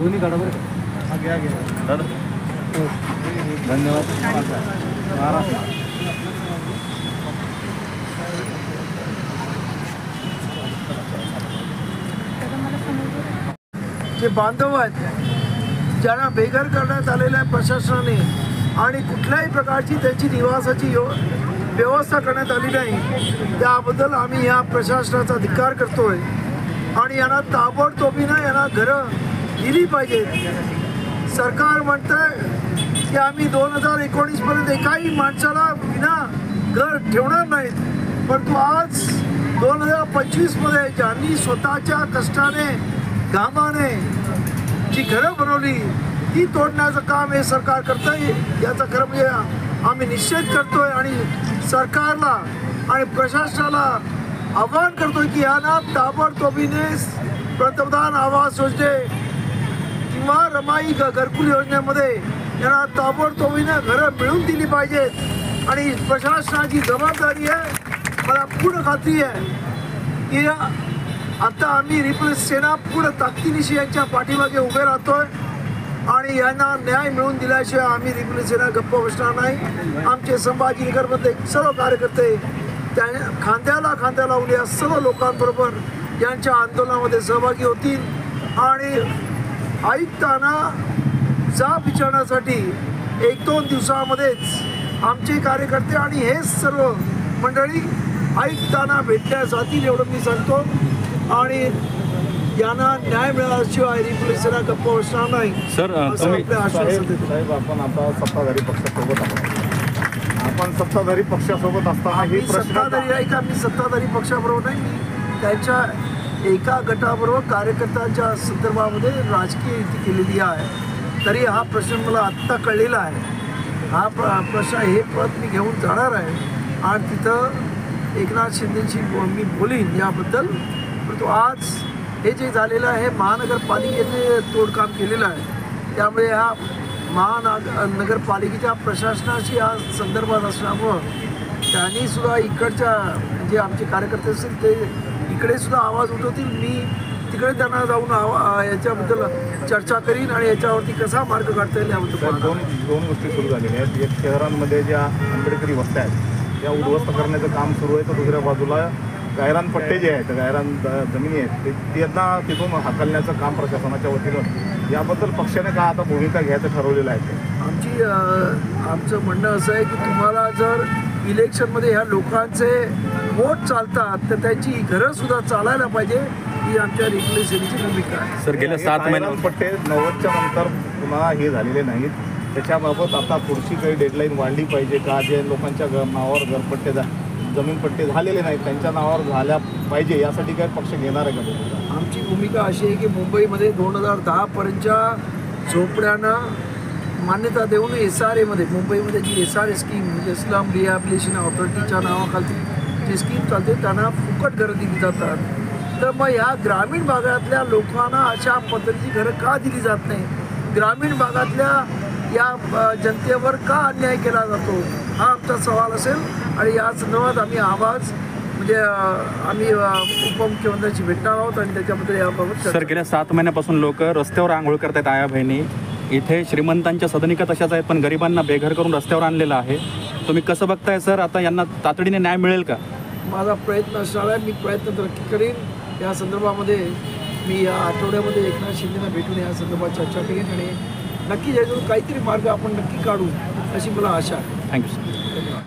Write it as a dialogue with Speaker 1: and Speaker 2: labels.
Speaker 1: दोन्ही काढा बरं का. धन्यवाद.
Speaker 2: जे बांधव आहेत ज्यांना बेघर करण्यात आलेल्या प्रशासनाने आणि कुठल्याही प्रकारची त्यांची निवासाची व्यवस्था करण्यात आली नाही, त्याबद्दल आम्ही या प्रशासनाचा धिक्कार करतोय आणि यांना ताबडतोबीनं यांना घरं दिली पाहिजेत. सरकार म्हणतंय की आम्ही 2019पर्यंत एकाही माणसाला विना घर ठेवणार नाहीत, परंतु आज 2025मध्ये ज्यांनी स्वतःच्या कष्टाने घामाने जी घरं बनवली ती तोडण्याचं काम हे सरकार करतंय. याचा खरं म्हणजे आम्ही निषेध करतोय आणि सरकारला आणि प्रशासनाला आवाहन करतोय की यांना ताबडतोबीने पंतप्रधान आवास योजने किंवा रमाई घरकुल योजनेमध्ये यांना ताबडतोबीने घरं मिळवून दिली पाहिजेत. आणि प्रशासनाची जबाबदारी आहे, मला पूर्ण खात्री आहे की आता आम्ही रिपब्लिक सेना पूर्ण ताकदीनिशी यांच्या पाठीमागे उभे राहतोय आणि यांना न्याय मिळवून दिल्याशिवाय आम्ही रिपब्लिक सेना गप्प बसणार नाही. आमचे संभाजीनगरमधले सर्व कार्यकर्ते त्या खांद्याला खांद्या लावून या सर्व लोकांबरोबर यांच्या आंदोलनामध्ये सहभागी होतील आणि आयुक्तांना जाब विचारण्यासाठी 1-2 दिवसामध्येच आमचे कार्यकर्ते आणि हे सर्व मंडळी आयुक्तांना भेटण्यास जातील एवढं मी सांगतो. आणि यांना न्याय मिळाल्याशिवाय रिपब्लिक सेना गप्प बसणार नाही.
Speaker 1: सर
Speaker 3: साहेब, आपण आता सत्ताधारी पक्षासोबत आहोत. आपण सत्ताधारी पक्षासोबत असताना ही
Speaker 2: सत्ताधारी आहे का? मी सत्ताधारी पक्षाबरोबर नाही, मी त्यांच्या एका गटाबरोबर कार्यकर्त्यांच्या संदर्भामध्ये राजकीय युती केलेली आहे. तरी हा प्रश्न मला आत्ता कळलेला आहे. हा प्रश्न हे पद मी घेऊन जाणार आहे आणि तिथं एकनाथ शिंदेशी मी बोलीन याबद्दल. परंतु आज हे जे झालेलं आहे महानगरपालिकेने तोडकाम केलेलं आहे, त्यामुळे ह्या महानगरपालिकेच्या प्रशासनाशी या संदर्भात असल्यामुळं त्यांनी सुद्धा इकडच्या जे आमचे कार्यकर्ते असतील ते इकडे सुद्धा आवाज उठवतील. मी तिकडे त्यांना जाऊन याच्याबद्दल चर्चा करीन आणि याच्यावरती कसा मार्ग काढता येईल याबद्दल.
Speaker 3: दोन गोष्टी सुरू झालेल्या आहेत. एक, शहरांमध्ये ज्या आंबेडकरी वस्त्या आहेत त्या उद्ध्वस्त करण्याचं काम सुरू आहे, तर दुसऱ्या बाजूला गायरान पट्टे जे आहेत, गायरान जमिनी आहेत त्यांना तिथून हाकलण्याचं काम प्रशासनाच्या वतीनं, याबद्दल पक्षाने का आता भूमिका घ्यायचं ठरवलेलं आहे?
Speaker 2: आमचं म्हणणं असं आहे की तुम्हाला जर इलेक्शनमध्ये ह्या लोकांचे वोट चालतात तर त्यांची घरं सुद्धा चालायला पाहिजे, ही आमच्या रिपब्लिक सेनेची भूमिका आहे.
Speaker 1: सर, गेल्या 7 महिन्यात
Speaker 3: पट्टे 90च्या नंतर पुन्हा हे झालेले नाहीत, त्याच्याबाबत आता पुढची काही डेडलाईन वाढली पाहिजे का? जे लोकांच्या नावावर घरपट्टे जमीन पट्टे झालेले नाहीत त्यांच्या नावावर झाल्या पाहिजे, यासाठी काय पक्ष घेणार आहे का?
Speaker 2: आमची भूमिका अशी आहे की मुंबईमध्ये 2010पर्यंतच्या झोपड्यांना मान्यता देऊन SRAमध्ये मुंबईमध्ये जी SRA स्कीम म्हणजे इस्लाम रिहॅबिलिटेशन ऑथॉरिटीच्या नावाखाली जी स्कीम चालते त्यांना फुकट घरं दिली जातात. तर मग ह्या ग्रामीण भागातल्या लोकांना अशा पद्धतीची घरं का दिली जात नाही? ग्रामीण भागातल्या या जनतेवर का अन्याय केला जातो हा आमचा सवाल असेल आणि या संदर्भात आम्ही आवाज म्हणजे आम्ही उपमुख्यमंत्र्यांची भेटणार आहोत आणि त्याच्याबद्दल याबाबत.
Speaker 1: सर, गेल्या 7 महिन्यापासून लोक रस्त्यावर आंघोळ करतायत. आया बहिणी इथे श्रीमंतांच्या सदनिका तशाच आहेत, पण गरिबांना बेघर करून रस्त्यावर आणलेलं आहे. तुम्ही कसं बघताय सर? आता यांना तातडीने न्याय मिळेल का?
Speaker 2: माझा प्रयत्न असणार आहे, मी प्रयत्न नक्की करीन. या संदर्भामध्ये मी या आठवड्यामध्ये एकनाथ शिंदेना भेटून या संदर्भात चर्चा करीन आणि नक्की याच्यातून काहीतरी मार्ग आपण नक्की काढू अशी मला आशा आहे.
Speaker 1: Thank you sir.